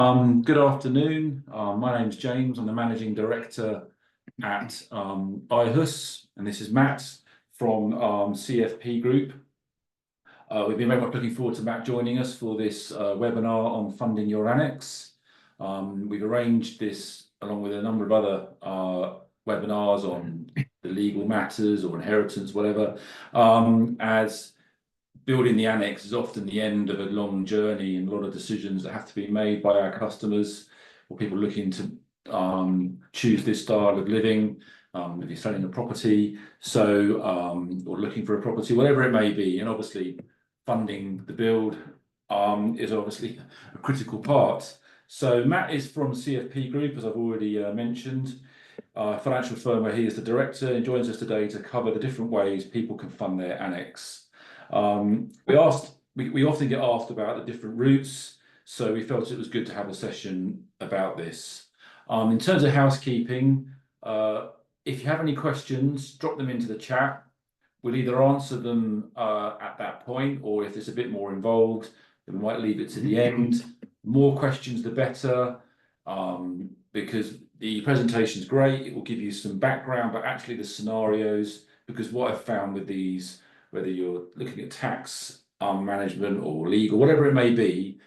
Good afternoon. My name's James. I'm the Managing Director at iHus, and this is Matt from CFP Group. We've been very much looking forward to Matt joining us for this webinar on funding your annex. We've arranged this along with a number of other webinars on the legal matters or inheritance, whatever, as building the annex is often the end of a long journey and a lot of decisions that have to be made by our customers or people looking to choose this style of living, if you're selling a property, or looking for a property, whatever it may be. And obviously funding the build is obviously a critical part. So Matt is from CFP Group, as I've already mentioned, a financial firm where he is the director, and joins us today to cover the different ways people can fund their annex. We often get asked about the different routes, so we felt it was good to have a session about this. In terms of housekeeping, if you have any questions, drop them into the chat. We'll either answer them at that point, or if it's a bit more involved, then we might leave it to the end. More questions, the better, because the presentation is great. It will give you some background, but actually the scenarios, because what I've found with these, whether you're looking at tax management or legal, whatever it may be,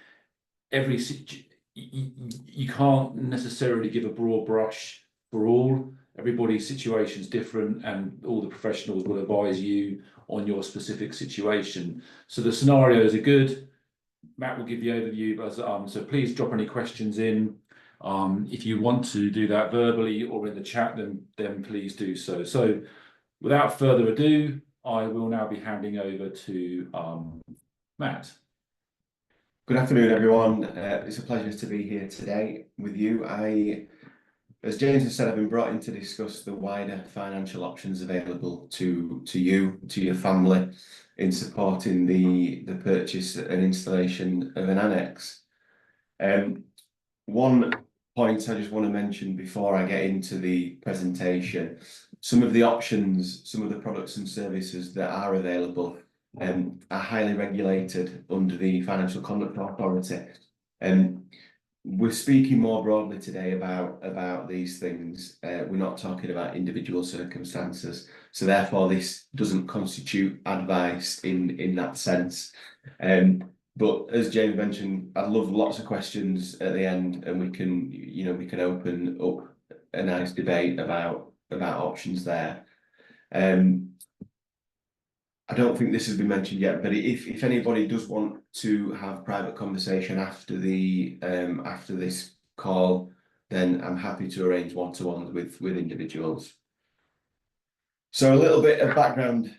you can't necessarily give a broad brush for all. Everybody's situation is different, and all the professionals will advise you on your specific situation. So the scenarios are good. Matt will give the overview, so please drop any questions in. If you want to do that verbally or in the chat, then please do so. So without further ado, I will now be handing over to Matt. Good afternoon, everyone. It's a pleasure to be here today with you. As James has said, I've been brought in to discuss the wider financial options available to you, to your family, in supporting the purchase and installation of an annex. One point I just want to mention before I get into the presentation: some of the options, some of the products and services that are available are highly regulated under the Financial Conduct Authority. We're speaking more broadly today about these things. We're not talking about individual circumstances, so therefore this doesn't constitute advice in that sense. But as James mentioned, I'd love lots of questions at the end, and we can open up a nice debate about options there. I don't think this has been mentioned yet, but if anybody does want to have private conversation after this call, then I'm happy to arrange one-to-ones with individuals. So a little bit of background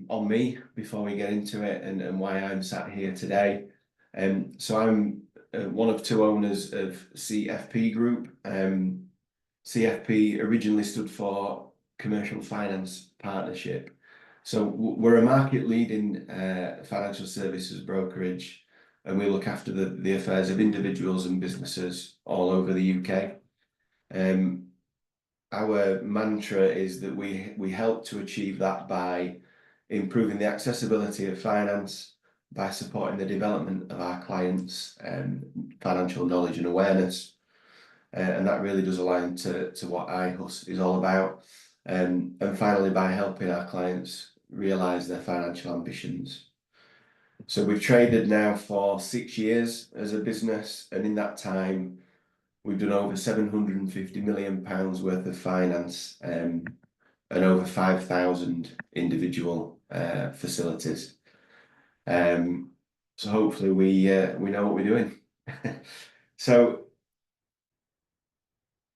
on me before we get into it, and why I'm sat here today. So I'm one of two owners of CFP Group. CFP originally stood for Commercial Finance Partnership. So we're a market-leading financial services brokerage, and we look after the affairs of individuals and businesses all over the UK. Our mantra is that we help to achieve that by improving the accessibility of finance, by supporting the development of our clients' financial knowledge and awareness. And that really does align to what iHus is all about. And finally, by helping our clients realise their financial ambitions. So we've traded now for 6 years as a business, and in that time, we've done over £750 million worth of finance, and over 5,000 individual facilities. So hopefully we know what we're doing. So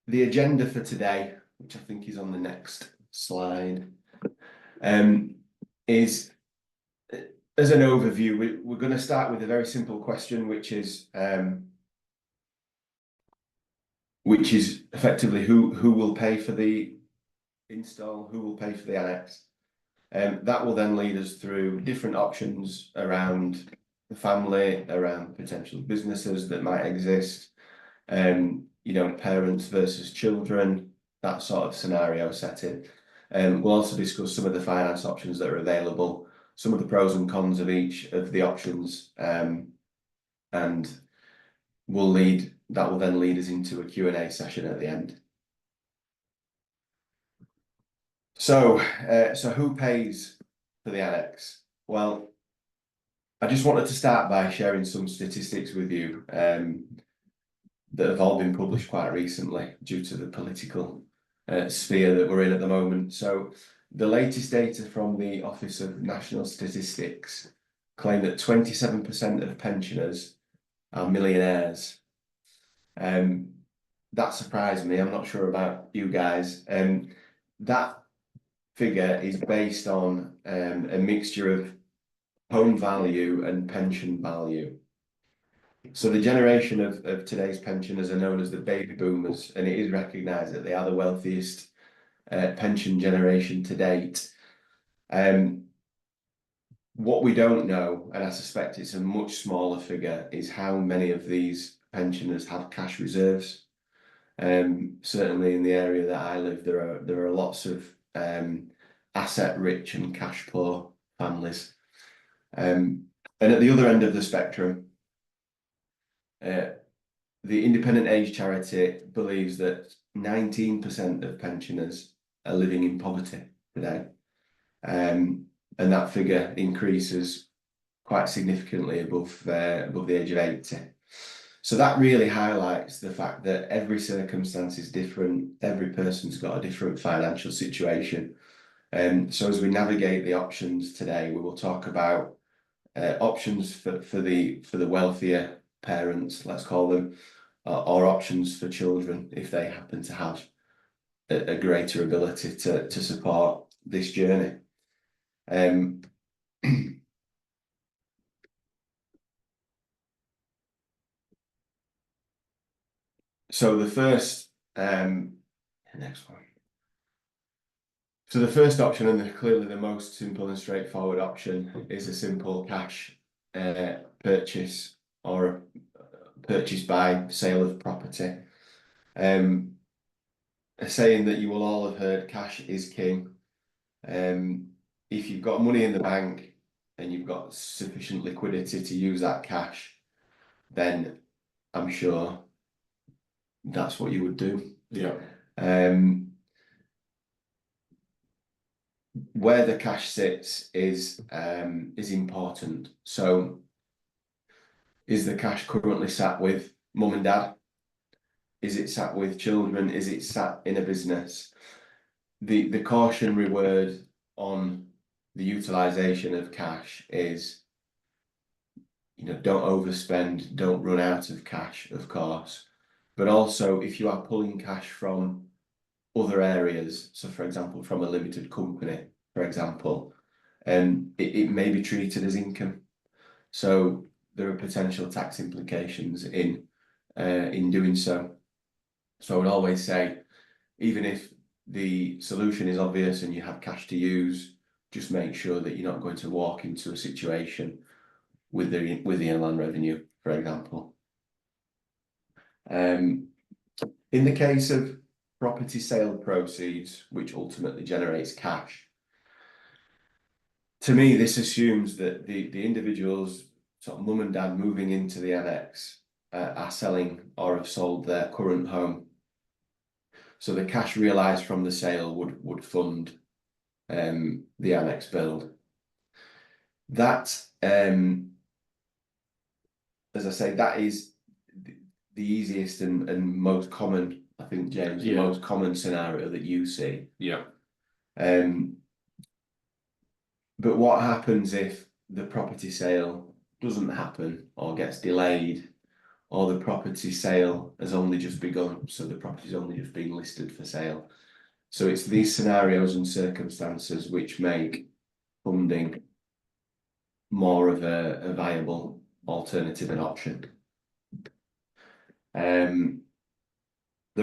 the agenda for today, which I think is on the next slide, is, as an overview, we're going to start with a very simple question, which is effectively who will pay for the install, who will pay for the annex. That will then lead us through different options around the family, around potential businesses that might exist, parents versus children, that sort of scenario setting. We'll also discuss some of the finance options that are available, some of the pros and cons of each of the options, and will then lead us into a Q&A session at the end. So who pays for the annex? Well, I just wanted to start by sharing some statistics with you that have all been published quite recently due to the political sphere that we're in at the moment. So the latest data from the Office of National Statistics claim that 27% of pensioners are millionaires. That surprised me. I'm not sure about you guys. That figure is based on a mixture of home value and pension value. So the generation of today's pensioners are known as the baby boomers, and it is recognised that they are the wealthiest pension generation to date. What we don't know, and I suspect it's a much smaller figure, is how many of these pensioners have cash reserves. Certainly in the area that I live, there are lots of asset-rich and cash-poor families. And at the other end of the spectrum, the Independent Age Charity believes that 19% of pensioners are living in poverty today. And that figure increases quite significantly above the age of 80. So that really highlights the fact that every circumstance is different. Every person's got a different financial situation. So as we navigate the options today, we will talk about options for the wealthier parents, let's call them, or options for children if they happen to have a greater ability to support this journey. So the first next one. So the first option, and clearly the most simple and straightforward option, is a simple cash purchase or purchase by sale of property. A saying that you will all have heard, cash is king. If you've got money in the bank and you've got sufficient liquidity to use that cash, then I'm sure that's what you would do. Yeah. Where the cash sits is important. So is the cash currently sat with mum and dad? Is it sat with children? Is it sat in a business? The cautionary word on the utilization of cash is, don't overspend, don't run out of cash, of course. But also, if you are pulling cash from other areas, so for example, from a limited company, for example, it may be treated as income. So there are potential tax implications in doing so. So I would always say, even if the solution is obvious and you have cash to use, just make sure that you're not going to walk into a situation with the Inland Revenue, for example. In the case of property sale proceeds, which ultimately generates cash, to me, this assumes that the individuals, sort of mum and dad moving into the annex, are selling or have sold their current home. So the cash realised from the sale would fund the annex build. That, as I say, that is the easiest and most common, I think, James, the most common scenario that you see. Yeah. But what happens if the property sale doesn't happen or gets delayed, or the property sale has only just begun, so the property's only just been listed for sale? So it's these scenarios and circumstances which make funding more of a viable alternative and option. There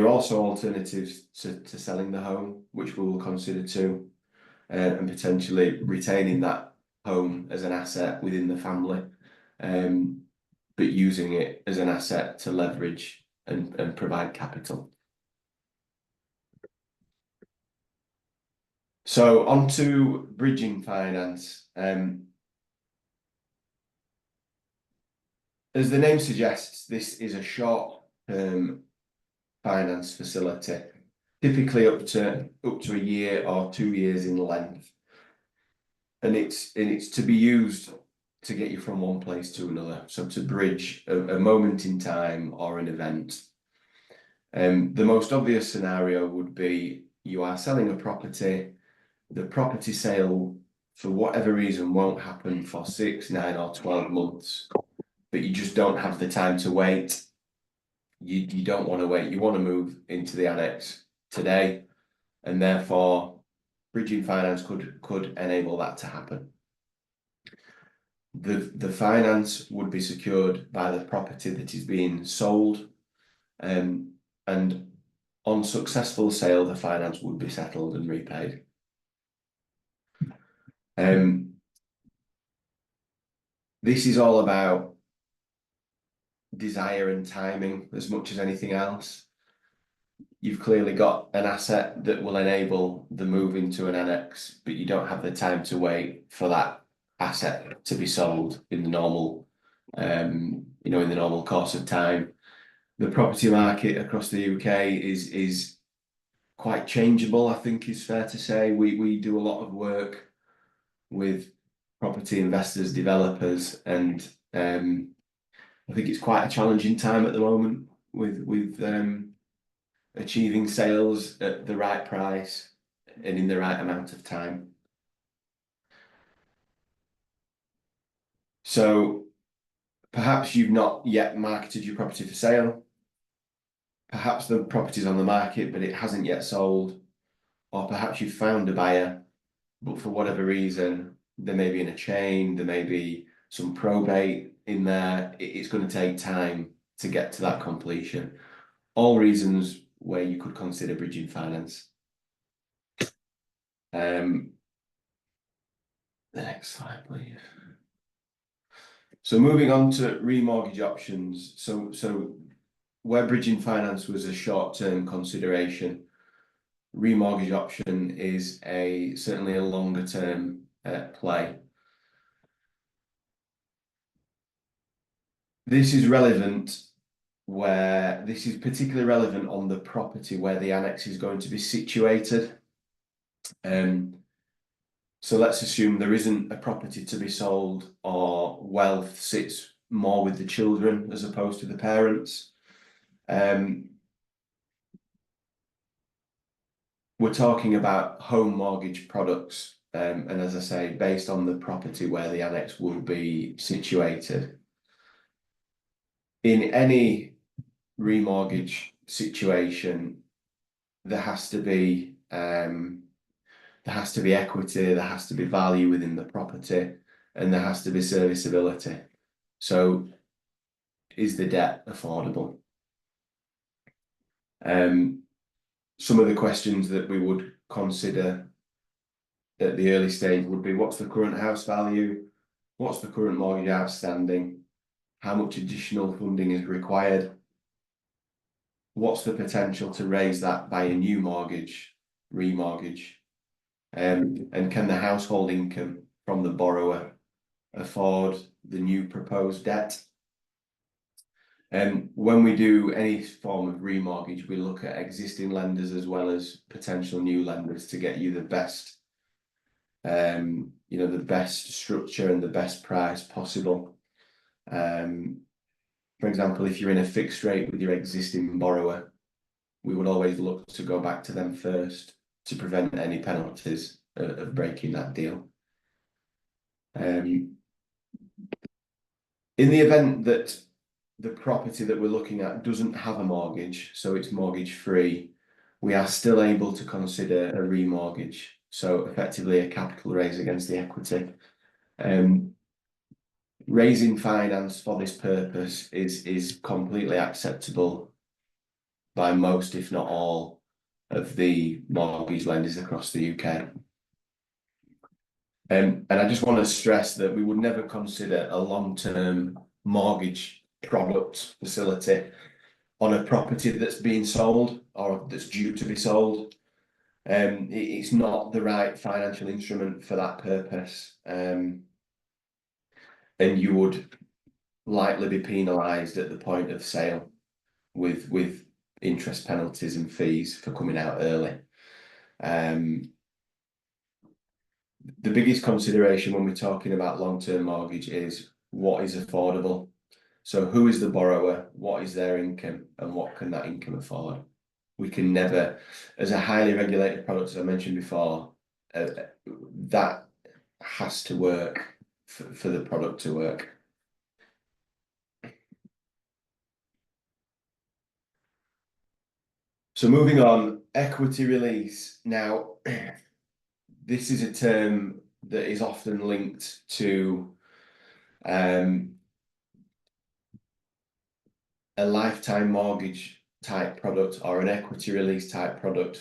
are also alternatives to selling the home, which we will consider too, and potentially retaining that home as an asset within the family, but using it as an asset to leverage and provide capital. So on to bridging finance. As the name suggests, this is a short-term finance facility, typically up to a year or 2 years in length, and it's to be used to get you from one place to another, so to bridge a moment in time or an event. The most obvious scenario would be you are selling a property, the property sale for whatever reason won't happen for 6, 9 or 12 months, but you just don't have the time to wait. You don't want to wait, you want to move into the annex today, and therefore bridging finance could enable that to happen. The finance would be secured by the property that is being sold, and on successful sale, the finance would be settled and repaid. This is all about desire and timing as much as anything else. You've clearly got an asset that will enable the move into an annex, but you don't have the time to wait for that asset to be sold in the normal, in the normal course of time. The property market across the UK is quite changeable, I think is fair to say. We do a lot of work with property investors, developers, and I think it's quite a challenging time at the moment with achieving sales at the right price and in the right amount of time. So perhaps you've not yet marketed your property for sale. Perhaps the property's on the market, but it hasn't yet sold. Or perhaps you've found a buyer, but for whatever reason, they may be in a chain, there may be some probate in there. It's going to take time to get to that completion. All reasons where you could consider bridging finance. The next slide, please. So moving on to remortgage options. So where bridging finance was a short-term consideration, remortgage option is certainly a longer-term play. This is particularly relevant on the property where the annex is going to be situated. So let's assume there isn't a property to be sold, or wealth sits more with the children as opposed to the parents. We're talking about home mortgage products, and as I say, based on the property where the annex will be situated. In any remortgage situation, there has to be equity, there has to be value within the property, and there has to be serviceability. So, is the debt affordable? Some of the questions that we would consider at the early stage would be: what's the current house value? What's the current mortgage outstanding? How much additional funding is required? What's the potential to raise that by a new mortgage, remortgage? And can the household income from the borrower afford the new proposed debt? When we do any form of remortgage, we look at existing lenders as well as potential new lenders to get you the best, the best structure and the best price possible. For example, if you're in a fixed rate with your existing borrower, we would always look to go back to them first to prevent any penalties of breaking that deal. In the event that the property that we're looking at doesn't have a mortgage, so it's mortgage free, we are still able to consider a remortgage, so effectively a capital raise against the equity. Raising finance for this purpose is completely acceptable by most, if not all, of the mortgage lenders across the UK. And I just want to stress that we would never consider a long-term mortgage product facility on a property that's being sold or that's due to be sold. It's not the right financial instrument for that purpose. And you would likely be penalised at the point of sale with interest penalties and fees for coming out early. The biggest consideration when we're talking about long-term mortgage is what is affordable. So who is the borrower, what is their income, and what can that income afford? We can never, as a highly regulated product, as I mentioned before, that has to work for the product to work. So moving on, equity release. Now, this is a term that is often linked to a lifetime mortgage type product or an equity release type product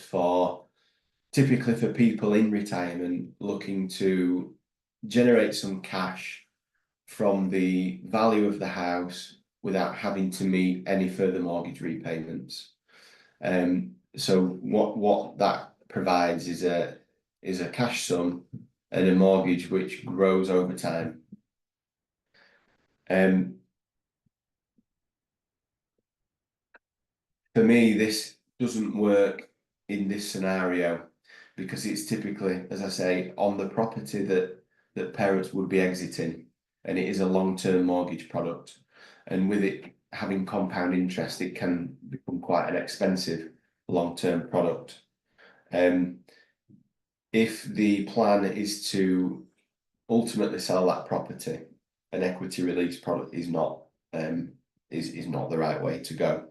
typically for people in retirement looking to generate some cash from the value of the house without having to meet any further mortgage repayments. So what that provides is a cash sum and a mortgage which grows over time. For me, this doesn't work in this scenario because it's typically, as I say, on the property that parents would be exiting, and it is a long-term mortgage product. And with it having compound interest, it can become quite an expensive long-term product. If the plan is to ultimately sell that property, an equity release product is not the right way to go.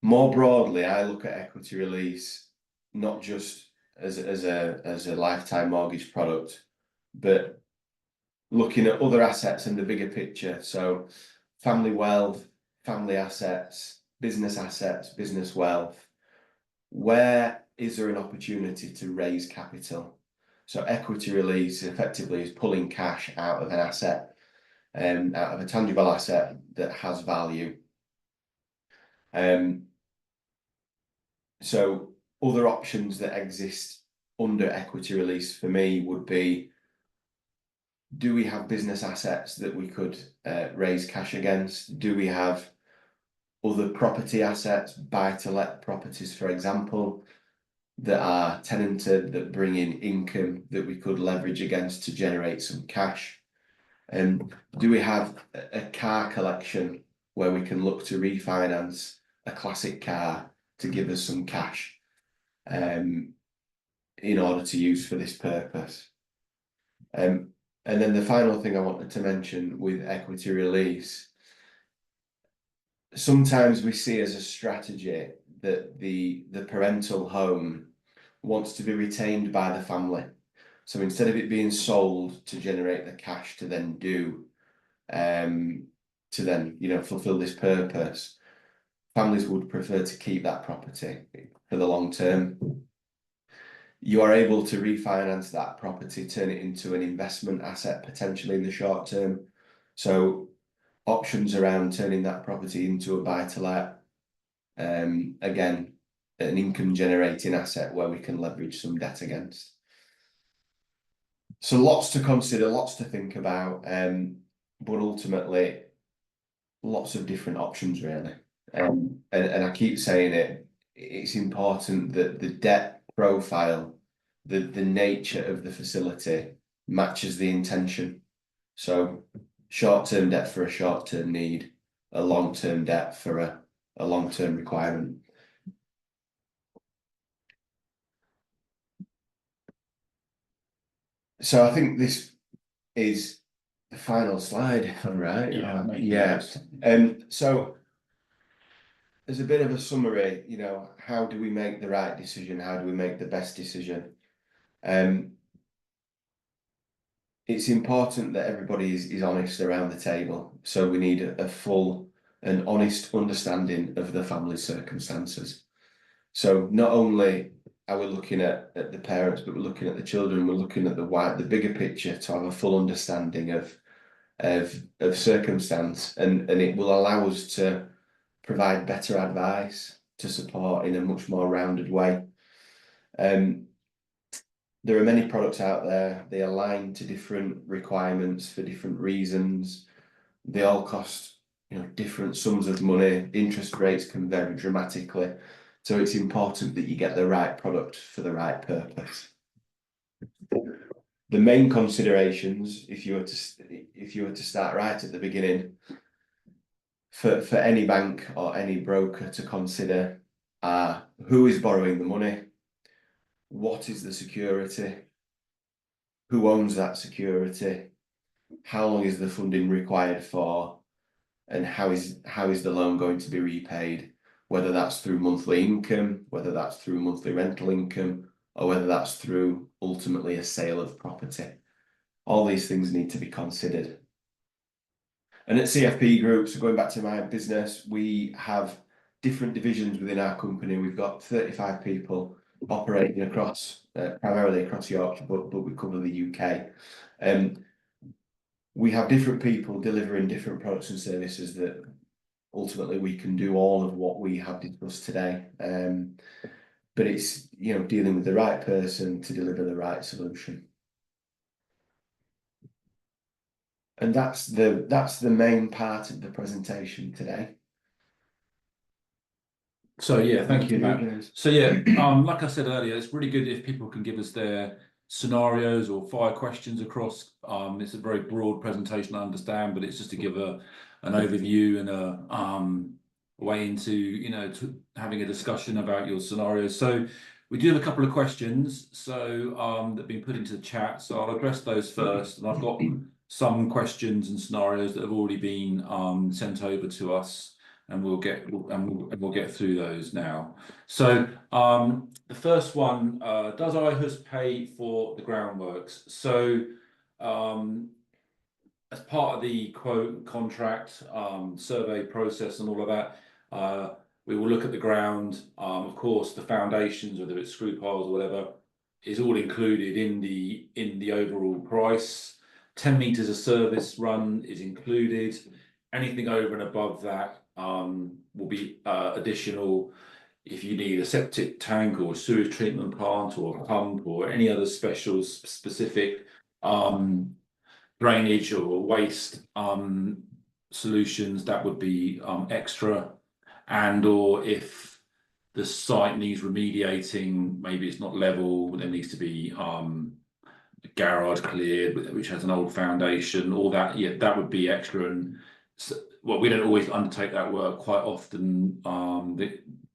More broadly, I look at equity release not just as a lifetime mortgage product, but looking at other assets and the bigger picture. So family wealth, family assets, business wealth. Where is there an opportunity to raise capital? So equity release effectively is pulling cash out of an asset, out of a tangible asset that has value. So other options that exist under equity release for me would be, do we have business assets that we could raise cash against? Do we have other property assets, buy-to-let properties, for example, that are tenanted, that bring in income that we could leverage against to generate some cash? Do we have a car collection where we can look to refinance a classic car to give us some cash in order to use for this purpose? And then the final thing I wanted to mention with equity release, sometimes we see as a strategy that the parental home wants to be retained by the family. So instead of it being sold to generate the cash to then fulfill this purpose, families would prefer to keep that property for the long term. You are able to refinance that property, turn it into an investment asset potentially in the short term. So options around turning that property into a buy-to-let, again, an income generating asset where we can leverage some debt against. So lots to consider, lots to think about, but ultimately lots of different options really. And I keep saying it's important that the debt profile, the nature of the facility matches the intention. So short-term debt for a short-term need, a long-term debt for a long-term requirement. So I think this is the final slide, if I'm right. Yeah. So as a bit of a summary, how do we make the right decision? How do we make the best decision? It's important that everybody is honest around the table. So we need a full and honest understanding of the family's circumstances. So not only are we looking at the parents, but we're looking at the children, we're looking at the bigger picture to have a full understanding of circumstance, and it will allow us to provide better advice to support in a much more rounded way. The there are many products out there. They align to different requirements for different reasons. They all cost, different sums of money. Interest rates can vary dramatically. So it's important that you get the right product for the right purpose. The main considerations, if you were to start right at the beginning, for any bank or any broker to consider are who is borrowing the money, what is the security, who owns that security, how long is the funding required for, and how is the loan going to be repaid, whether that's through monthly income, whether that's through monthly rental income, or whether that's through ultimately a sale of property. All these things need to be considered. And at CFP Group, so going back to my business, we have different divisions within our company. We've got 35 people operating across, primarily across Yorkshire, but we cover the UK. We have different people delivering different products and services that ultimately we can do all of what we have discussed today. But it's, dealing with the right person to deliver the right solution. And that's the main part of the presentation today. So yeah, thank you, Matt. So yeah, like I said earlier, it's really good if people can give us their scenarios or fire questions across. It's a very broad presentation, I understand, but it's just to give an overview and a way into to having a discussion about your scenarios. So we do have a couple of questions that have been put into the chat, so I'll address those first. And I've got some questions and scenarios that have already been sent over to us, and we'll get through those now. So the first one, does iHus pay for the groundworks? So as part of the quote contract survey process and all of that, we will look at the ground. Of course, the foundations, whether it's screw piles or whatever, is all included in the overall price. 10 meters of service run is included. Anything over and above that will be additional. If you need a septic tank or a sewage treatment plant or a pump or any other special specific drainage or waste solutions, that would be extra. And or if the site needs remediating, maybe it's not level, there needs to be garage cleared, which has an old foundation, all that, yeah, that would be extra. And well, we don't always undertake that work. Quite often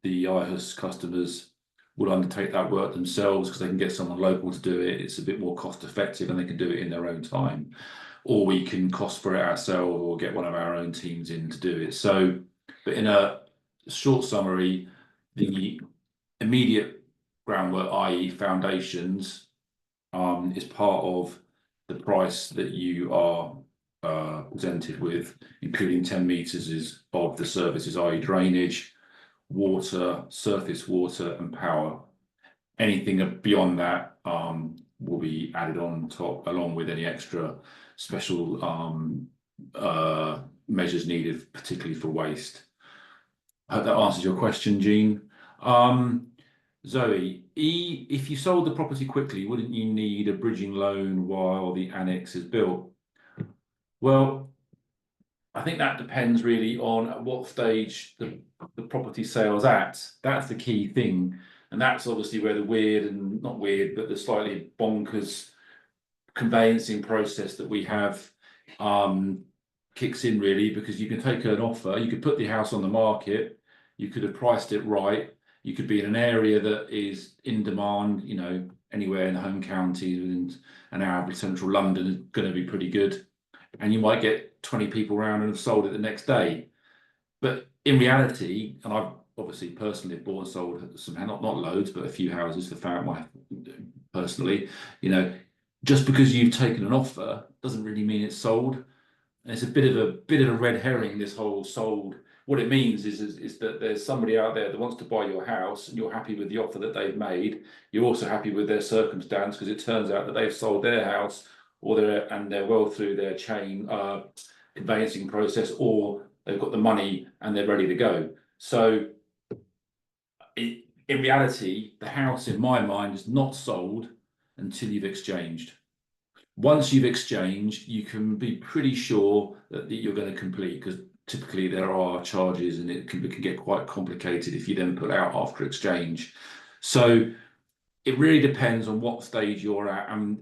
the iHus customers will undertake that work themselves because they can get someone local to do it. It's a bit more cost effective and they can do it in their own time, or we can cost for it ourselves or get one of our own teams in to do it. So, but in a short summary, the immediate groundwork, i.e. foundations, is part of the price that you are presented with, including 10 meters of the services, i.e. drainage, water, surface water and power. Anything beyond that will be added on top, along with any extra special measures needed, particularly for waste. I hope that answers your question, Jean. Zoe, if you sold the property quickly, wouldn't you need a bridging loan while the annex is built? Well, I think that depends really on at what stage the property sale's at. That's the key thing. And that's obviously where the weird, and not weird, but the slightly bonkers conveyancing process that we have kicks in, really, because you can take an offer, you could put the house on the market, you could have priced it right, you could be in an area that is in demand, anywhere in the home counties within an hour of central London is going to be pretty good. And you might get 20 people around and have sold it the next day. But in reality, and I've obviously personally bought and sold some, not loads, but a few houses for family personally, just because you've taken an offer doesn't really mean it's sold. And it's a bit of a red herring, this whole sold. What it means is that there's somebody out there that wants to buy your house and you're happy with the offer that they've made. You're also happy with their circumstance because it turns out that they've sold their house, or they're well through their chain conveyancing process, or they've got the money and they're ready to go. So in reality, the house in my mind is not sold until you've exchanged. Once you've exchanged, you can be pretty sure that you're going to complete, because typically there are charges and it can get quite complicated if you then pull out after exchange. So it really depends on what stage you're at, and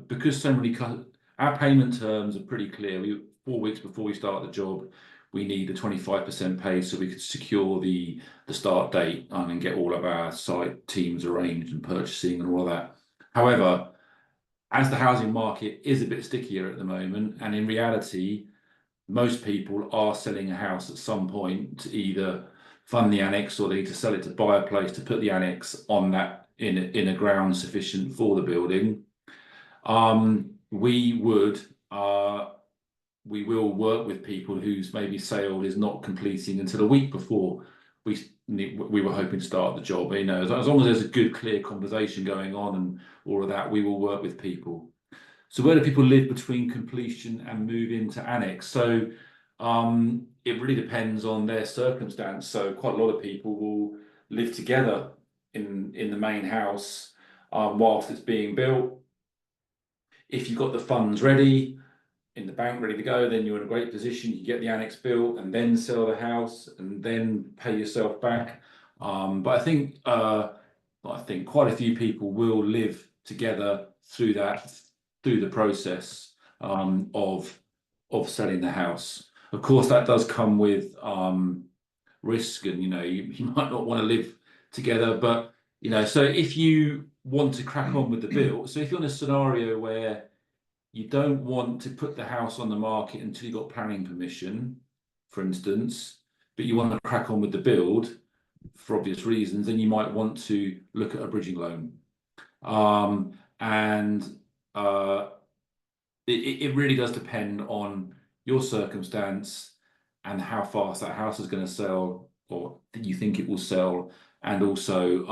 because so many our payment terms are pretty clear. 4 weeks before we start the job, we need the 25% paid so we could secure the start date and get all of our site teams arranged and purchasing and all of that. However, as the housing market is a bit stickier at the moment, and in reality, most people are selling a house at some point to either fund the annex, or they need to sell it to buy a place to put the annex on that in a ground sufficient for the building. We will work with people whose maybe sale is not completing until a week before we were hoping to start the job. As long as there's a good, clear conversation going on and all of that, we will work with people. So where do people live between completion and move into annex? So it really depends on their circumstance. So quite a lot of people will live together in the main house whilst it's being built. If you've got the funds ready in the bank, ready to go, then you're in a great position. You get the annex built and then sell the house and then pay yourself back. But I think quite a few people will live together through the process of selling the house. Of course, that does come with risk, and you might not want to live together, but so if you want to crack on with the build, so if you're in a scenario where you don't want to put the house on the market until you've got planning permission, for instance, but you want to crack on with the build for obvious reasons, then you might want to look at a bridging loan. It really does depend on your circumstance and how fast that house is going to sell, or you think it will sell, and also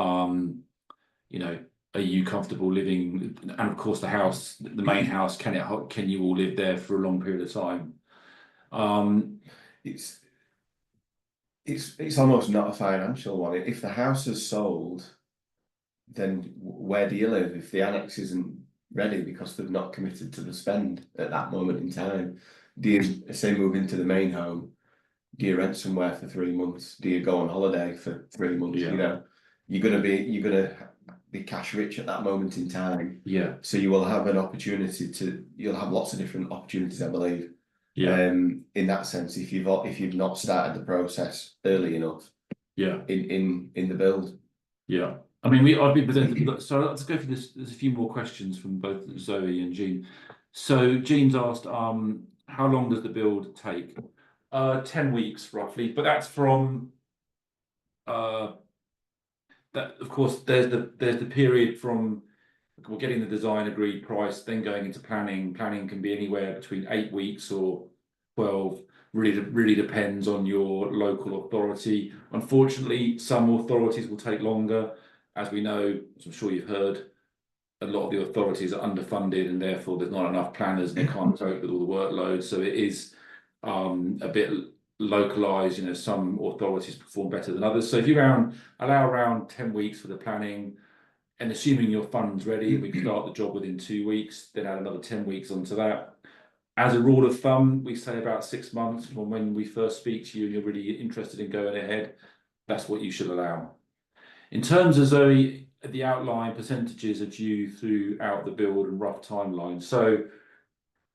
are you comfortable living, and of course the main house, can you all live there for a long period of time? It's almost not a financial one. If the house is sold, then where do you live if the annex isn't ready because they've not committed to the spend at that moment in time? Do you say move into the main home? Do you rent somewhere for 3 months? Do you go on holiday for 3 months? Yeah. You're gonna be cash rich at that moment in time. Yeah. So you will have an opportunity you'll have lots of different opportunities, I believe. Yeah. In that sense, if you've not started the process early enough. Yeah. In the build. Yeah. I mean, I've been presented. So let's go through this. There's a few more questions from both Zoe and Jean. So Jean's asked, how long does the build take? 10 weeks roughly, but that's from that. Of course, there's the period from we're getting the design agreed price, then going into planning. Planning can be anywhere between 8 weeks or 12. Really depends on your local authority. Unfortunately, some authorities will take longer. As we know, as I'm sure you've heard, a lot of the authorities are underfunded, and therefore there's not enough planners and they can't cope with all the workload. So it is a bit localized. Some authorities perform better than others. So if you allow around 10 weeks for the planning, and assuming your fund's ready, we can start the job within 2 weeks, then add another 10 weeks onto that. As a rule of thumb, we say about 6 months from when we first speak to you and you're really interested in going ahead. That's what you should allow. In terms of Zoe, the outline percentages are due throughout the build and rough timeline. So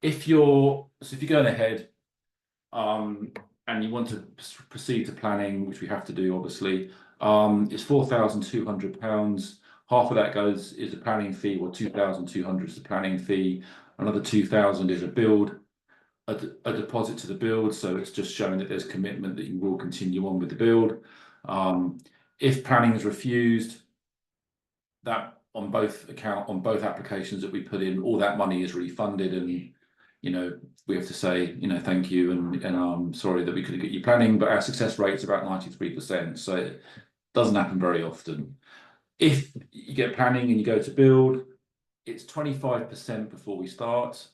if you're going ahead and you want to proceed to planning, which we have to do obviously, it's £4,200. Half of that is a planning fee, or 2,200 is the planning fee. Another 2,000 is a deposit to the build. So it's just showing that there's commitment that you will continue on with the build. If planning is refused, that on both applications that we put in, all that money is refunded, and we have to say thank you and I'm sorry that we couldn't get you planning, but our success rate is about 93%. So it doesn't happen very often. If you get planning and you go to build, it's 25% before we start.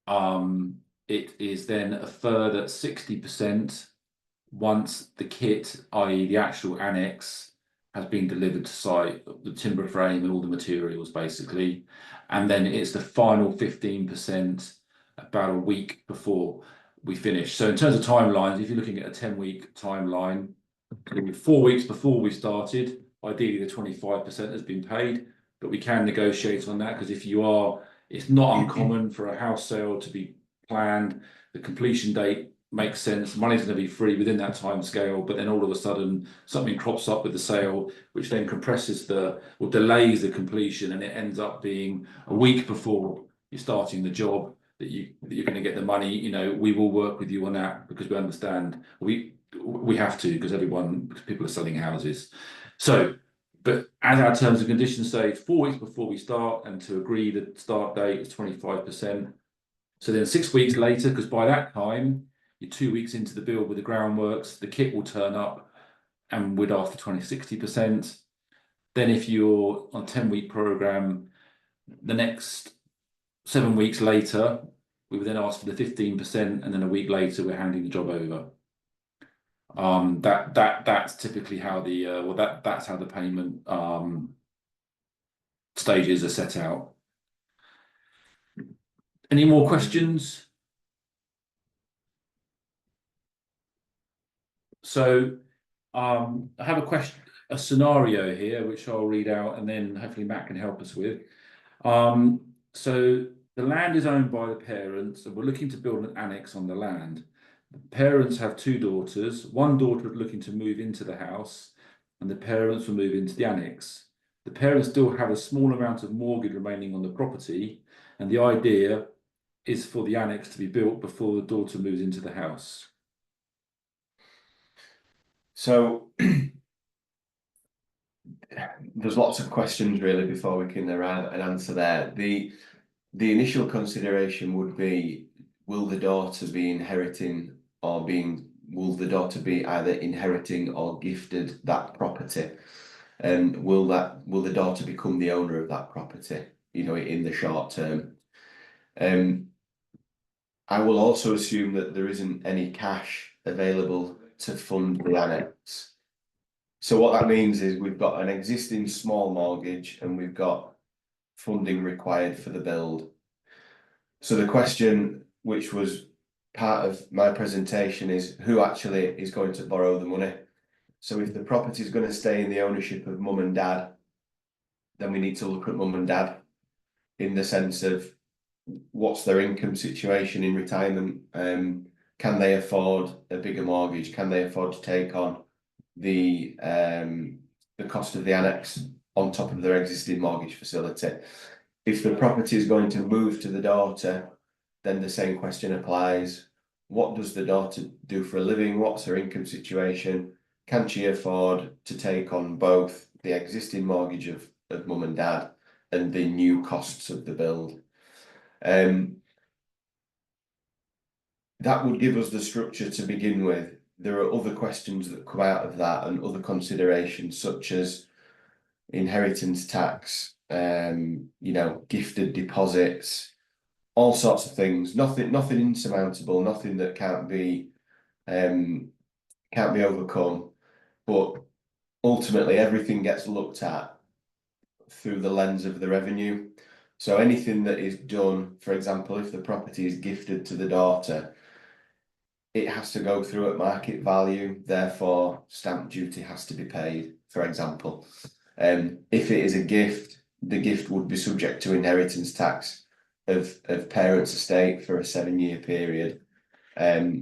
It is then a further 60% once the kit, i.e. the actual annex, has been delivered to site, the timber frame and all the materials basically. And then it's the final 15% about a week before we finish. So in terms of timelines, if you're looking at a 10-week timeline, 4 weeks before we started, ideally the 25% has been paid, but we can negotiate on that because if you are, it's not uncommon for a house sale to be planned, the completion date makes sense, money's going to be free within that time scale, but then all of a sudden something crops up with the sale, which then compresses or delays the completion, and it ends up being a week before you're starting the job that you're going to get the money. You know, we will work with you on that because we understand we have to because people are selling houses. So, but as our terms and conditions say, 4 weeks before we start, and to agree the start date is 25%. So then 6 weeks later, because by that time you're 2 weeks into the build with the groundworks, the kit will turn up, and we'd ask for 60%. Then if you're on a 10-week program, the next 7 weeks later, we would then ask for the 15%, and then a week later we're handing the job over. That's typically how that's how the payment stages are set out. Any more questions? So I have a scenario here which I'll read out, and then hopefully Matt can help us with. So the land is owned by the parents, and we're looking to build an annex on the land. The parents have 2 daughters. One daughter is looking to move into the house, and the parents will move into the annex. The parents still have a small amount of mortgage remaining on the property, and the idea is for the annex to be built before the daughter moves into the house. So there's lots of questions really before we can arrive at an answer there. The initial consideration would be, will the daughter be inheriting will the daughter be either inheriting or gifted that property? And will the daughter become the owner of that property, you know, in the short term? I will also assume that there isn't any cash available to fund the annex. So what that means is we've got an existing small mortgage and we've got funding required for the build. So the question, which was part of my presentation, is who actually is going to borrow the money? So if the property is going to stay in the ownership of mum and dad, then we need to look at mum and dad in the sense of what's their income situation in retirement. Can they afford a bigger mortgage? Can they afford to take on the cost of the annex on top of their existing mortgage facility? If the property is going to move to the daughter, then the same question applies. What does the daughter do for a living? What's her income situation? Can she afford to take on both the existing mortgage of mum and dad and the new costs of the build? That would give us the structure to begin with. There are other questions that come out of that and other considerations such as inheritance tax, you know, gifted deposits, all sorts of things. Nothing insurmountable, nothing that can't be overcome. But ultimately, everything gets looked at through the lens of the revenue. So anything that is done, for example, if the property is gifted to the daughter, it has to go through at market value, therefore stamp duty has to be paid, for example. If it is a gift, the gift would be subject to inheritance tax of parents' estate for a 7-year period,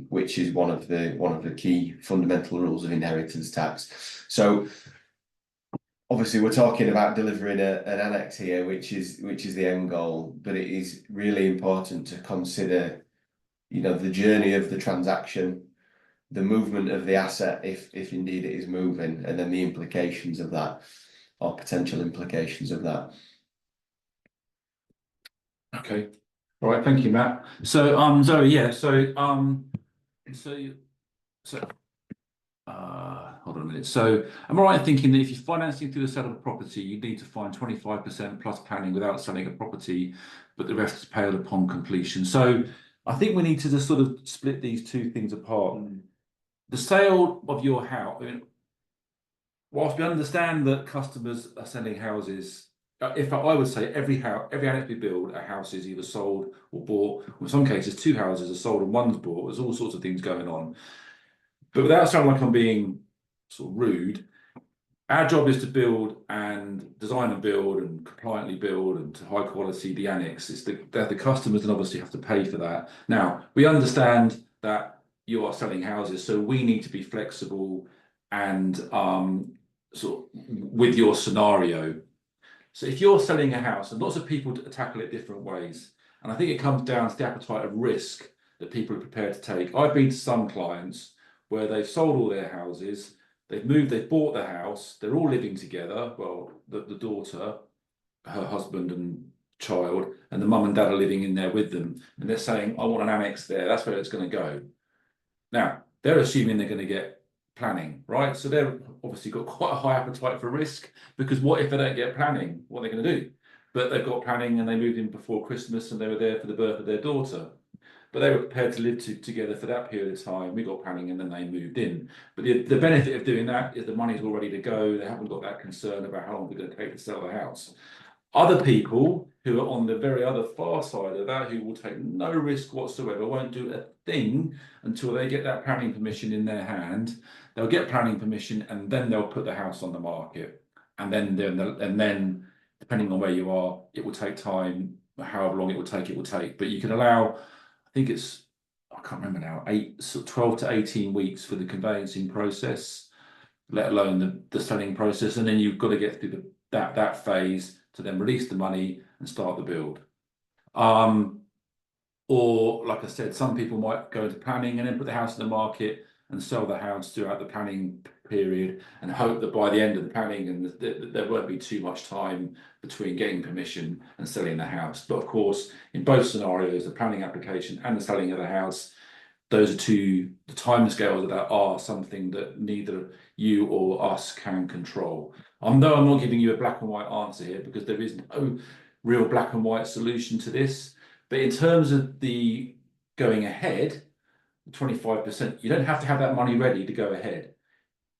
which is one of the key fundamental rules of inheritance tax. So obviously we're talking about delivering an annex here, which is the end goal, but it is really important to consider, you know, the journey of the transaction, the movement of the asset, if indeed it is moving, and then the implications of that, or potential implications of that. Okay. All right. Thank you, Matt. So, Zoe, yeah. So, hold on a minute. So, am I right in thinking that if you're financing through the sale of a property, you need to find 25% plus planning without selling a property, but the rest is paid upon completion? So, I think we need to just sort of split these two things apart. The sale of your house, I mean, whilst we understand that customers are selling houses, if I would say every annex we build, a house is either sold or bought, or in some cases, two houses are sold and one's bought. There's all sorts of things going on. But without sounding like I'm being sort of rude, our job is to build and design and build and compliantly build and to high quality the annex. It's the customers and obviously have to pay for that. Now, we understand that you are selling houses, so we need to be flexible and sort of with your scenario. So if you're selling a house, and lots of people tackle it different ways, and I think it comes down to the appetite of risk that people are prepared to take. I've been to some clients where they've sold all their houses, they've moved, they've bought the house, they're all living together. Well, the daughter, her husband and child, and the mum and dad are living in there with them, and they're saying, I want an annex there, that's where it's going to go. Now, they're assuming they're going to get planning, right? So they've obviously got quite a high appetite for risk, because what if they don't get planning? What are they going to do? But they've got planning and they moved in before Christmas and they were there for the birth of their daughter. But they were prepared to live together for that period of time. We got planning and then they moved in. But the benefit of doing that is the money's all ready to go. They haven't got that concern about how long they're going to take to sell the house. Other people who are on the very other far side of that, who will take no risk whatsoever, won't do a thing until they get that planning permission in their hand. They'll get planning permission and then they'll put the house on the market. And then depending on where you are, it will take time. However long it will take. But you can allow, I think it's, I can't remember now, 12 to 18 weeks for the conveyancing process, let alone the selling process. And then you've got to get through that phase to then release the money and start the build. Or like I said, some people might go into planning and then put the house in the market and sell the house throughout the planning period and hope that by the end of the planning and there won't be too much time between getting permission and selling the house. But of course, in both scenarios, the planning application and the selling of the house, those are the timescales of that are something that neither you or us can control. Though I'm not giving you a black and white answer here, because there is no real black and white solution to this. But in terms of the going ahead, 25%, you don't have to have that money ready to go ahead.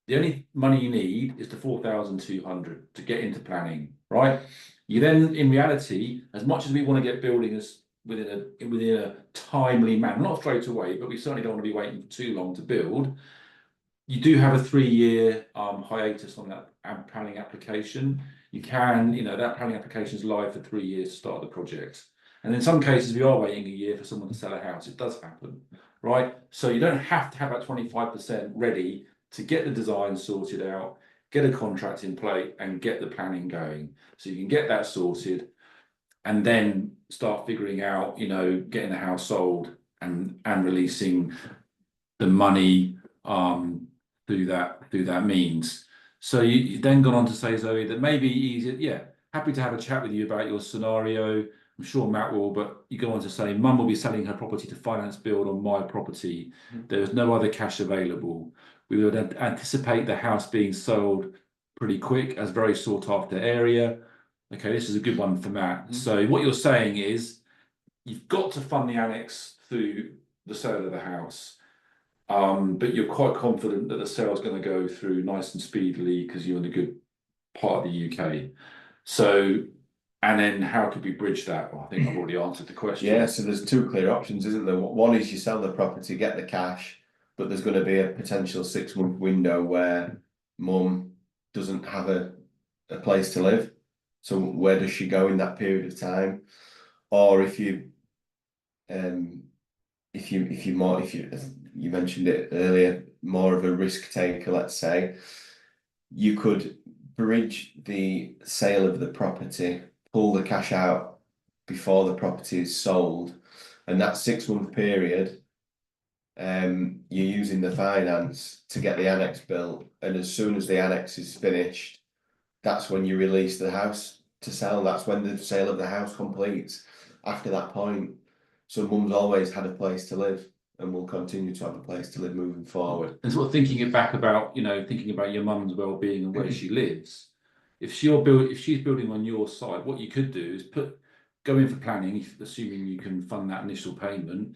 The only money you need is the 4,200 to get into planning, right? You then, in reality, as much as we want to get building as within a timely manner, not straight away, but we certainly don't want to be waiting for too long to build. You do have a 3-year hiatus on that planning application. You can, that planning application is live for 3 years to start the project. And in some cases, we are waiting a year for someone to sell a house. It does happen, right? So you don't have to have that 25% ready to get the design sorted out, get a contract in play, and get the planning going. So you can get that sorted and then start figuring out, getting the house sold and releasing the money through that means. So you then gone on to say, Zoe, that maybe easier, yeah, happy to have a chat with you about your scenario. I'm sure Matt will, but you go on to say, Mum will be selling her property to finance build on my property. There is no other cash available. We would anticipate the house being sold pretty quick as very sought after area. Okay, this is a good one for Matt. So what you're saying is you've got to fund the annex through the sale of the house. But you're quite confident that the sale is going to go through nice and speedily because you're in a good part of the UK. So, and then how could we bridge that? Well, I think I've already answered the question. Yeah, so there's two clear options, isn't there? One is you sell the property, get the cash, but there's going to be a potential 6-month window where mum doesn't have a place to live. So where does she go in that period of time? Or if you mentioned it earlier, more of a risk taker, let's say, you could bridge the sale of the property, pull the cash out before the property is sold, and that 6-month period, you're using the finance to get the annex built, and as soon as the annex is finished, that's when you release the house to sell. That's when the sale of the house completes after that point. So mum's always had a place to live and will continue to have a place to live moving forward. And sort of thinking it back about, thinking about your mum's well-being and where she lives. If she's building on your side, what you could do is go in for planning, assuming you can fund that initial payment.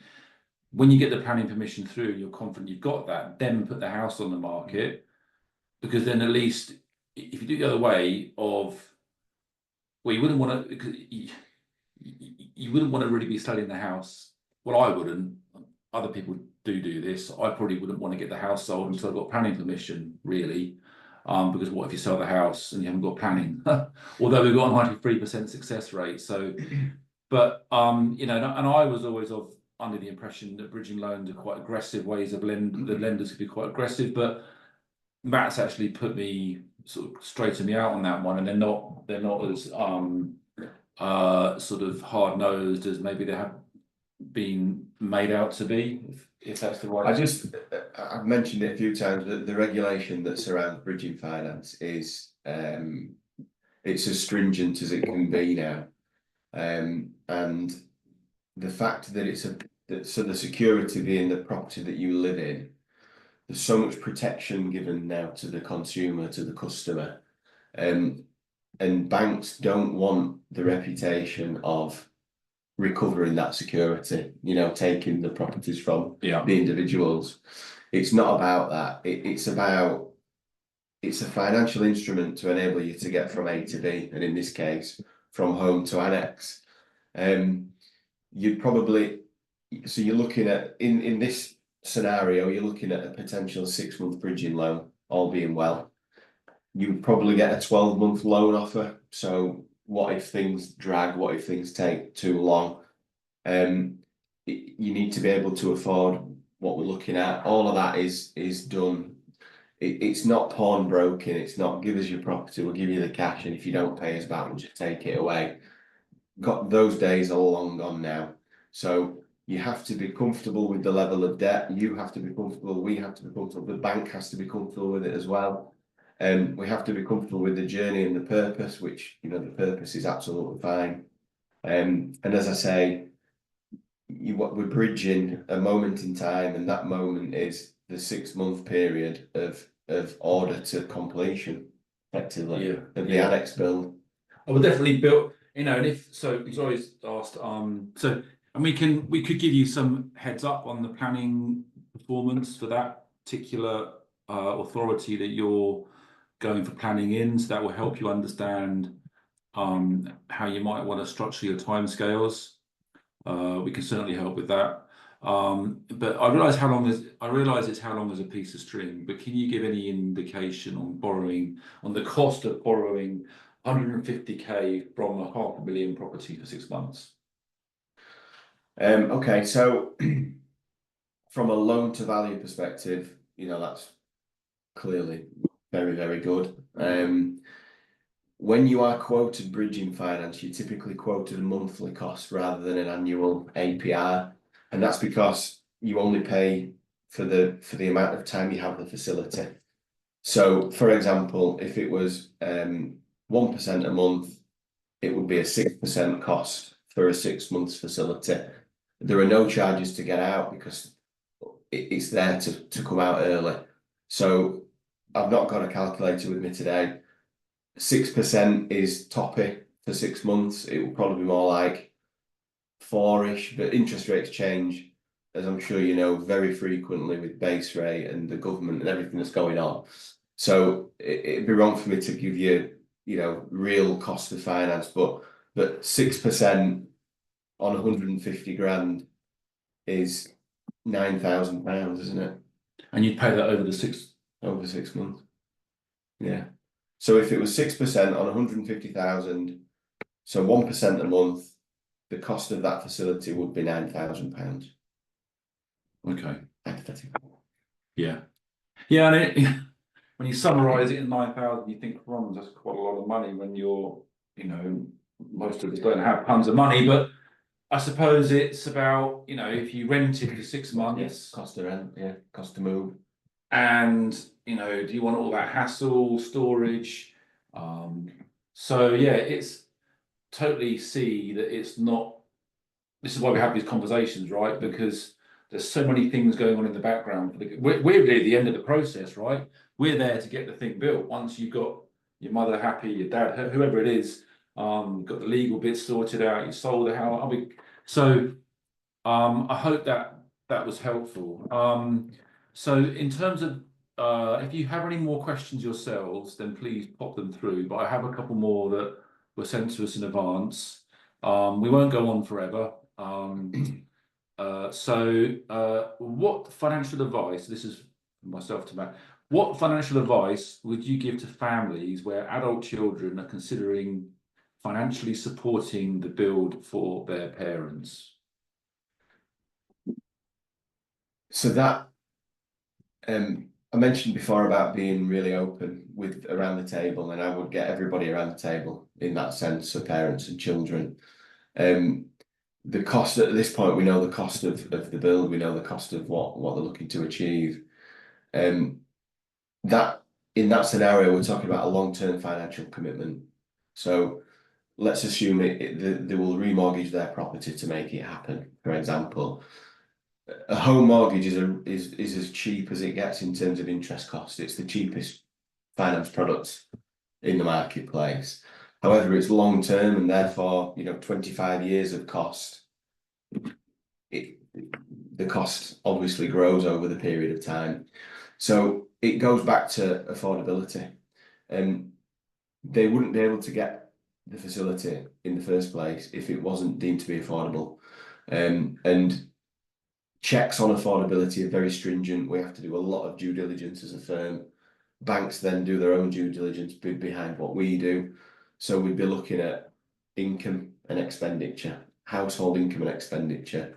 When you get the planning permission through, you're confident you've got that, then put the house on the market, because then at least if you do it the other way of, well, you wouldn't want to, because you wouldn't want to really be selling the house. Well, I wouldn't. Other people do this. I probably wouldn't want to get the house sold until I've got planning permission, really. Because what if you sell the house and you haven't got planning? Although we've got a 93% success rate. So, but you know, and I was always under the impression that bridging loans are quite aggressive ways of the lenders could be quite aggressive, but Matt's actually put me sort of straightened me out on that one, and they're not as sort of hard nosed as maybe they have been made out to be, if that's the right. I've mentioned it a few times that the regulation that surrounds bridging finance is it's as stringent as it can be now, and the fact that so the security being the property that you live in, there's so much protection given now to the consumer, to the customer, and banks don't want the reputation of recovering that security, you know, taking the properties from the individuals. It's not about that. It's a financial instrument to enable you to get from A to B, and in this case, from home to annex. You'd probably, so you're looking at, in this scenario, you're looking at a potential 6-month bridging loan, all being well. You would probably get a 12-month loan offer. So what if things drag? What if things take too long? You need to be able to afford what we're looking at. All of that is done. It's not pawnbroking. It's not give us your property, we'll give you the cash, and if you don't pay us back, we'll just take it away. Got those days are long gone now. So you have to be comfortable with the level of debt. You have to be comfortable. We have to be comfortable. The bank has to be comfortable with it as well. We have to be comfortable with the journey and the purpose, which, you know, the purpose is absolutely fine. And as I say, we're bridging a moment in time, and that moment is the 6-month period of order to completion, effectively, of the annex build. I would definitely build, you know, and if so, he's always asked. So, and we could give you some heads up on the planning performance for that particular authority that you're going for planning in, so that will help you understand how you might want to structure your timescales. We can certainly help with that. But I realise it's how long is a piece of string. But can you give any indication on the cost of borrowing 150k from a $500,000 property for 6 months? Okay, so from a loan to value perspective, you know, that's clearly very, very good. When you are quoted bridging finance, you're typically quoted a monthly cost rather than an annual APR, and that's because you only pay for the amount of time you have the facility. So, for example, if it was 1% a month, it would be a 6% cost for a 6 months facility. There are no charges to get out because it's there to come out early. So I've not got a calculator with me today. 6% is toppy for 6 months. It will probably be more like 4-ish, but interest rates change, as I'm sure you know, very frequently with base rate and the government and everything that's going on. So it'd be wrong for me to give you, you know, real cost of finance, but 6% on 150 grand is £9,000, isn't it? And you'd pay that over 6 months. Yeah. So if it was 6% on 150,000, so 1% a month, the cost of that facility would be £9,000. Okay. Hypothetically. Yeah. Yeah, and when you summarise it in 9,000, you think, that's quite a lot of money when you're, you know, most of us don't have tons of money, but I suppose it's about, you know, if you rent it for 6 months. Yes, cost of rent, yeah, cost to move. And, you know, do you want all that hassle, storage? So yeah, it's totally see that it's not, this is why we have these conversations, right? Because there's so many things going on in the background. We're really at the end of the process, right? We're there to get the thing built. Once you've got your mother happy, your dad, whoever it is, got the legal bits sorted out, you sold the house. I hope that was helpful. So in terms of if you have any more questions yourselves, then please pop them through. But I have a couple more that were sent to us in advance. We won't go on forever. What financial advice, this is myself to Matt, what financial advice would you give to families where adult children are considering financially supporting the build for their parents? So that, I mentioned before about being really open with around the table, and I would get everybody around the table in that sense, so parents and children. The cost at this point, we know the cost of the build, we know the cost of what they're looking to achieve. That in that scenario, we're talking about a long-term financial commitment. So let's assume they will remortgage their property to make it happen. For example, a home mortgage is as cheap as it gets in terms of interest cost. It's the cheapest finance product in the marketplace. However, it's long term, and therefore, 25 years of cost. The cost obviously grows over the period of time. So it goes back to affordability. They wouldn't be able to get the facility in the first place if it wasn't deemed to be affordable. And checks on affordability are very stringent. We have to do a lot of due diligence as a firm. Banks then do their own due diligence behind what we do. So we'd be looking at income and expenditure, household income and expenditure.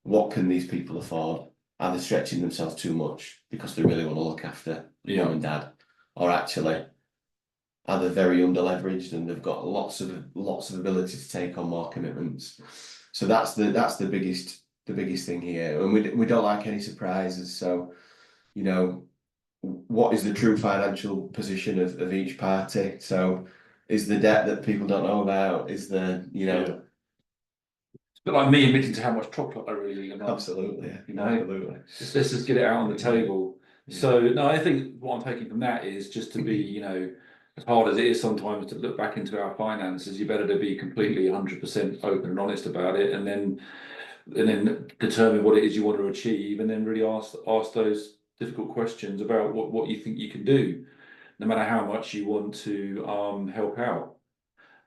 What can these people afford? Are they stretching themselves too much because they really want to look after mum and dad? Or actually, are they very under-leveraged and they've got lots of ability to take on more commitments? So that's the biggest thing here. And we don't like any surprises. So, what is the true financial position of each party? So is the debt that people don't know about? Is the, It's a bit like me admitting to how much chocolate I really eat. Absolutely, absolutely. Let's just get it out on the table. So no, I think what I'm taking from that is just to be, as hard as it is sometimes to look back into our finances, you're better to be completely 100% open and honest about it, and then determine what it is you want to achieve, and then really ask those difficult questions about what you think you can do, no matter how much you want to help out.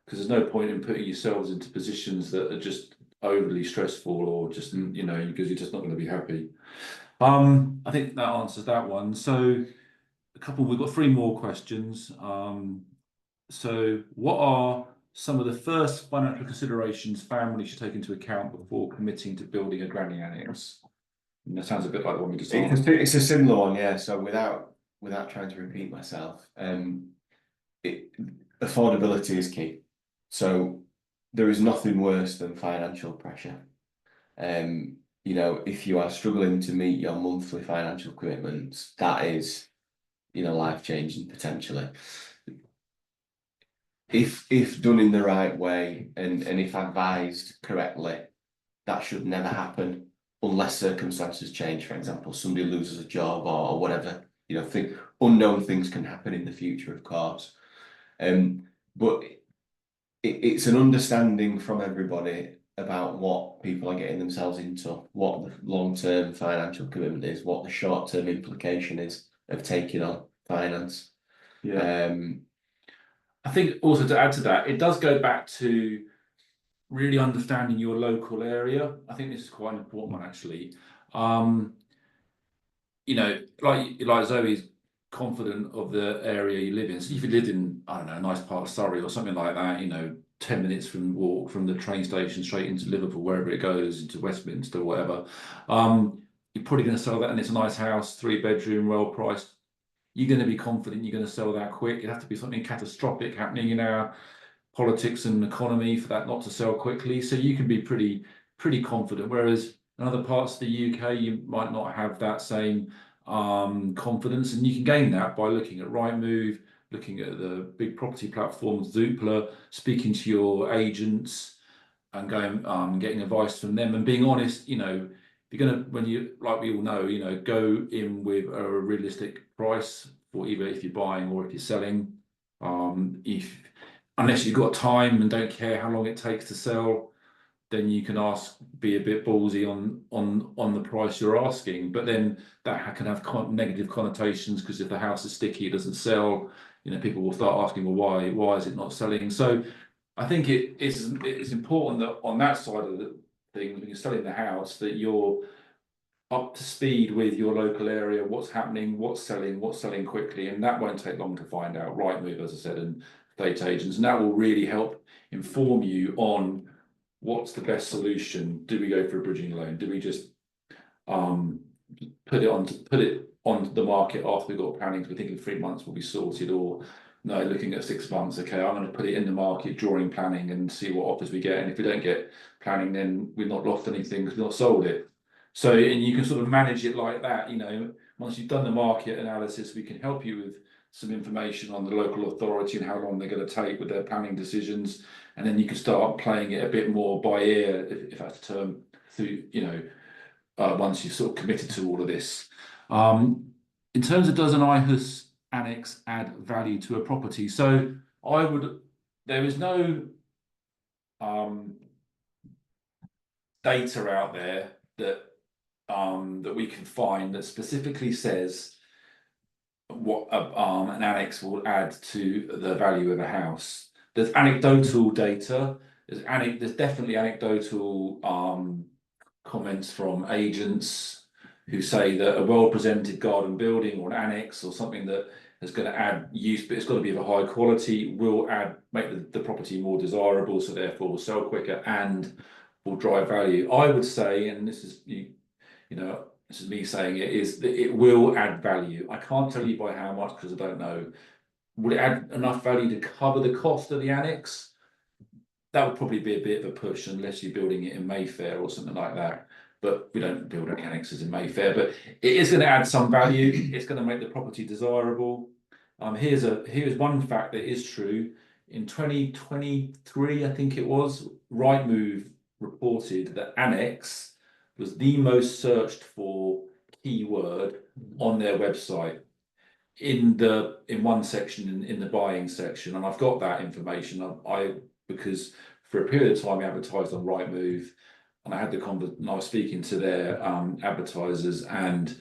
Because there's no point in putting yourselves into positions that are just overly stressful, or just because you're just not going to be happy. I think that answers that one. So we've got 3 more questions. So what are some of the first financial considerations families should take into account before committing to building a granny annex? And that sounds a bit like the one we just asked. It's a similar one, yeah. So without trying to repeat myself, affordability is key. So there is nothing worse than financial pressure. If you are struggling to meet your monthly financial commitments, that is, life-changing potentially. If done in the right way and if advised correctly, that should never happen unless circumstances change. For example, somebody loses a job or whatever. Unknown things can happen in the future, of course. But it's an understanding from everybody about what people are getting themselves into, what the long-term financial commitment is, what the short-term implication is of taking on finance. I think also to add to that, it does go back to really understanding your local area. I think this is quite an important one, actually. Like Zoe's confident of the area you live in. So if you lived in, I don't know, a nice part of Surrey or something like that, 10 minutes from the train station straight into Liverpool, wherever it goes, into Westminster, whatever, you're probably going to sell that, and it's a nice house, 3-bedroom, well priced. You're going to be confident you're going to sell that quick. It'd have to be something catastrophic happening in our politics and economy for that not to sell quickly. So you can be pretty confident. Whereas in other parts of the UK, you might not have that same confidence, and you can gain that by looking at Rightmove, looking at the big property platforms, Zoopla, speaking to your agents, and going getting advice from them, and being honest. If you're going to, when you, like we all know, go in with a realistic price for either if you're buying or if you're selling. Unless you've got time and don't care how long it takes to sell, then you can be a bit ballsy on the price you're asking. But then that can have negative connotations, because if the house is sticky, it doesn't sell. People will start asking, well, why is it not selling? So I think it's important that on that side of the thing, when you're selling the house, that you're up to speed with your local area, what's happening, what's selling quickly, and that won't take long to find out. Rightmove, as I said, and estate agents, and that will really help inform you on what's the best solution. Do we go for a bridging loan? Do we just put it on the market after we've got planning? We think in 3 months we'll be sorted, or no, looking at 6 months. Okay, I'm going to put it in the market during planning and see what offers we get. And if we don't get planning, then we've not lost anything because we've not sold it. So, and you can sort of manage it like that. Once you've done the market analysis, we can help you with some information on the local authority and how long they're going to take with their planning decisions. And then you can start playing it a bit more by ear, if that's a term, through, once you've sort of committed to all of this. In terms of, does an iHus annex add value to a property? So there is no data out there that we can find that specifically says what an annex will add to the value of a house. There's anecdotal data. There's definitely anecdotal comments from agents who say that a well-presented garden building or an annex or something that is going to add use, but it's got to be of a high quality, will make the property more desirable, so therefore will sell quicker and will drive value. I would say, and this is this is me saying it, is that it will add value. I can't tell you by how much because I don't know. Will it add enough value to cover the cost of the annex? That would probably be a bit of a push, unless you're building it in Mayfair or something like that. But we don't build any annexes in Mayfair. But it is going to add some value. It's going to make the property desirable. Here's one fact that is true. In 2023, I think it was, Rightmove reported that annex was the most searched for keyword on their website in one section, in the buying section. And I've got that information. Because for a period of time we advertised on Rightmove, and I was speaking to their advertisers, and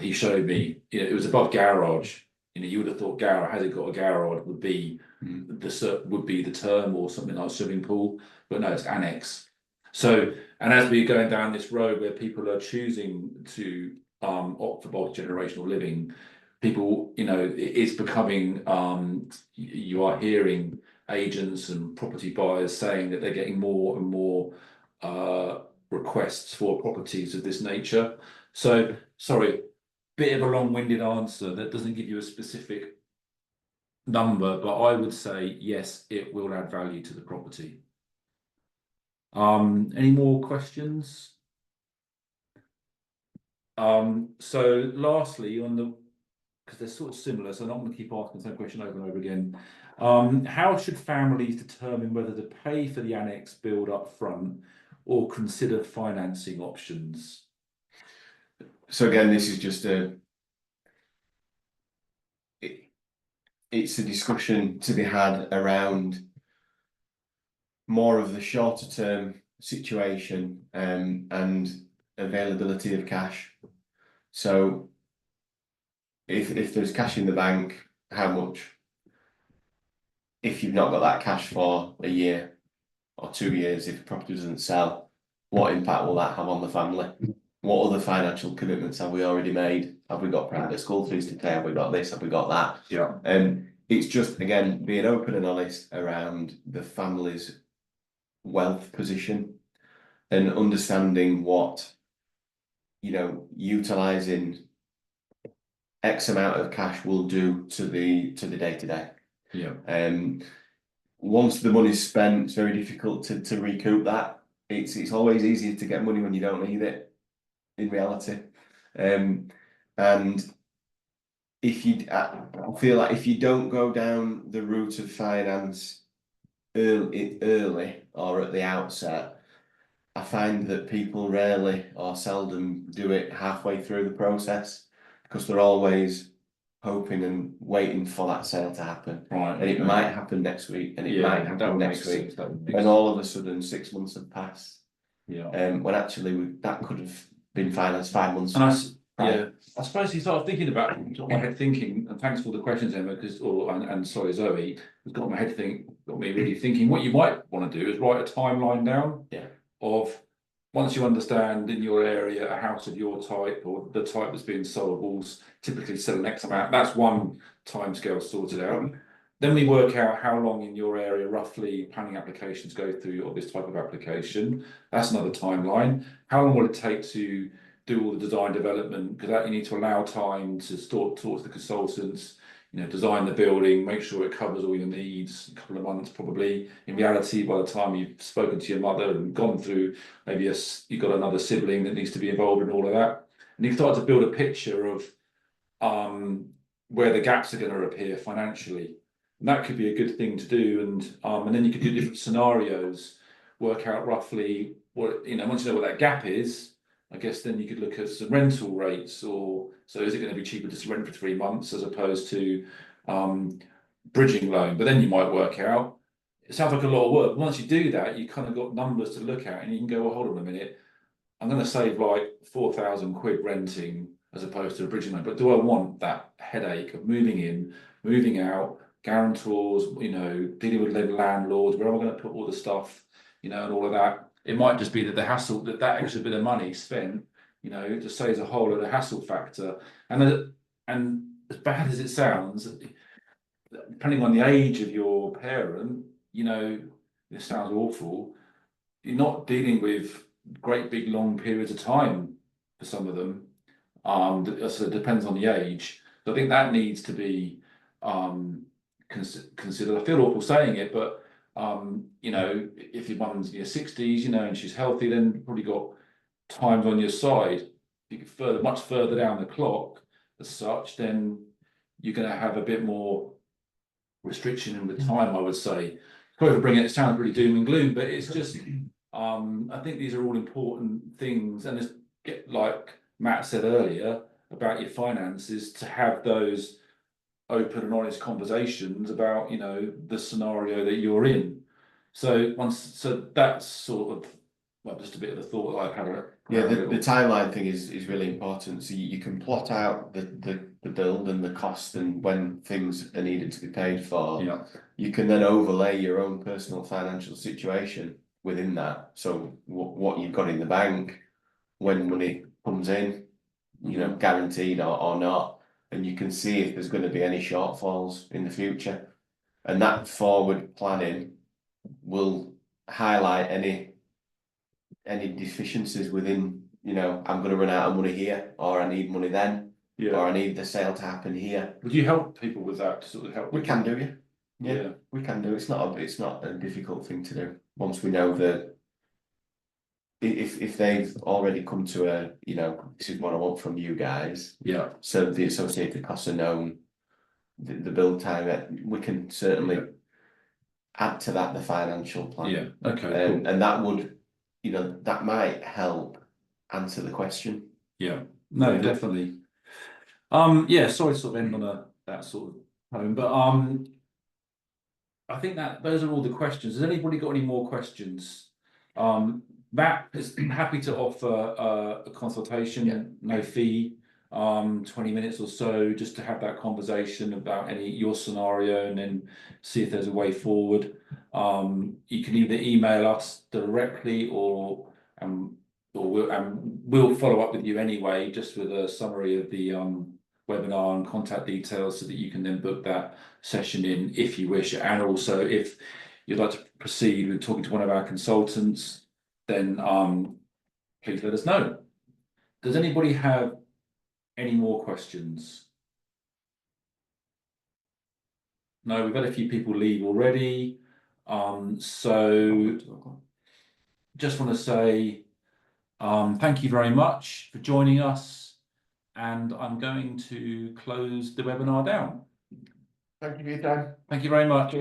he showed me, it was above garage. You would have thought has it got a garage would be the term, or something like swimming pool, but no, it's annex. So, and as we're going down this road where people are choosing to opt for multi-generational living, people, it's becoming, you are hearing agents and property buyers saying that they're getting more and more requests for properties of this nature. So, sorry, bit of a long-winded answer that doesn't give you a specific number, but I would say yes, it will add value to the property. Any more questions? So lastly, because they're sort of similar, so I'm not going to keep asking the same question over and over again. How should families determine whether to pay for the annex build up front or consider financing options? So again, this is just it's a discussion to be had around more of the shorter term situation and availability of cash. So if there's cash in the bank, how much? If you've not got that cash for a year or 2 years, if the property doesn't sell, what impact will that have on the family? What other financial commitments have we already made? Have we got private school fees to pay? Have we got this? Have we got that? Yeah. It's just, again, being open and honest around the family's wealth position and understanding what, utilising X amount of cash will do to the day-to-day. Yeah. Once the money's spent, it's very difficult to recoup that. It's always easier to get money when you don't need it, in reality. And I feel like if you don't go down the route of finance early or at the outset, I find that people rarely or seldom do it halfway through the process, because they're always hoping and waiting for that sale to happen. Right. And it might happen next week, and it might happen next week. And all of a sudden 6 months have passed, Yeah. when actually that could have been financed 5 months. And prior. I suppose you start thinking about my head thinking, and thanks for the questions, Emma, because and sorry, Zoe, it's got me really thinking. What you might want to do is write a timeline down. Yeah. Of once you understand in your area a house of your type or the type that's being sold will typically sell an X amount. That's one timescale sorted out. Then we work out how long in your area roughly planning applications go through or this type of application. That's another timeline. How long will it take to do all the design development? Because that you need to allow time to talk to the consultants, design the building, make sure it covers all your needs, a couple of months probably. In reality, by the time you've spoken to your mother and gone through, maybe you've got another sibling that needs to be involved in all of that. And you start to build a picture of where the gaps are going to appear financially. And that could be a good thing to do. And then you could do different scenarios, work out roughly what, once you know what that gap is, I guess then you could look at some rental rates, so is it going to be cheaper to rent for 3 months as opposed to bridging loan? But then you might work out, it sounds like a lot of work. Once you do that, you kind of got numbers to look at and you can go, well, hold on a minute, I'm going to save like 4,000 quid renting as opposed to a bridging loan. But do I want that headache of moving in, moving out, guarantors, dealing with landlords, where am I going to put all the stuff, and all of that? It might just be that the hassle, that extra bit of money spent, just saves a whole lot of hassle factor. And as bad as it sounds, depending on the age of your parent, this sounds awful, you're not dealing with great big long periods of time for some of them. So it depends on the age. So I think that needs to be considered. I feel awful saying it, but if your mum's in your 60s, and she's healthy, then you've probably got times on your side. If you get much further down the clock as such, then you're going to have a bit more restriction in the time, I would say. Sorry for bringing it sounds really doom and gloom, but it's just I think these are all important things, and it's like Matt said earlier about your finances, to have those open and honest conversations about the scenario that you're in. So that's sort of just a bit of a thought I've had. The timeline thing is really important. So you can plot out the build and the cost and when things are needed to be paid for. Yeah. You can then overlay your own personal financial situation within that. So what you've got in the bank, when money comes in, guaranteed or not, and you can see if there's going to be any shortfalls in the future. And that forward planning will highlight any deficiencies within, I'm going to run out of money here, or I need money then, or I need the sale to happen here. Would you help people with that, to sort of help? We can do, yeah. We can do. It's not a difficult thing to do. Once we know that if they've already come to a, this is what I want from you guys. Yeah. So the associated costs are known, the build time, we can certainly add to that the financial plan. Yeah. Okay. Cool. And that would, that might help answer the question. Yeah. No, definitely. Yeah. Sorry to sort of end on that sort of tone, but I think that those are all the questions. Has anybody got any more questions? Matt is happy to offer a consultation, no fee, 20 minutes or so, just to have that conversation about your scenario and then see if there's a way forward. You can either email us directly or we'll follow up with you anyway, just with a summary of the webinar and contact details, so that you can then book that session in if you wish. And also, if you'd like to proceed with talking to one of our consultants, then please let us know. Does anybody have any more questions? No, we've had a few people leave already. So just want to say thank you very much for joining us, and I'm going to close the webinar down. Thank you for your time. Thank you very much.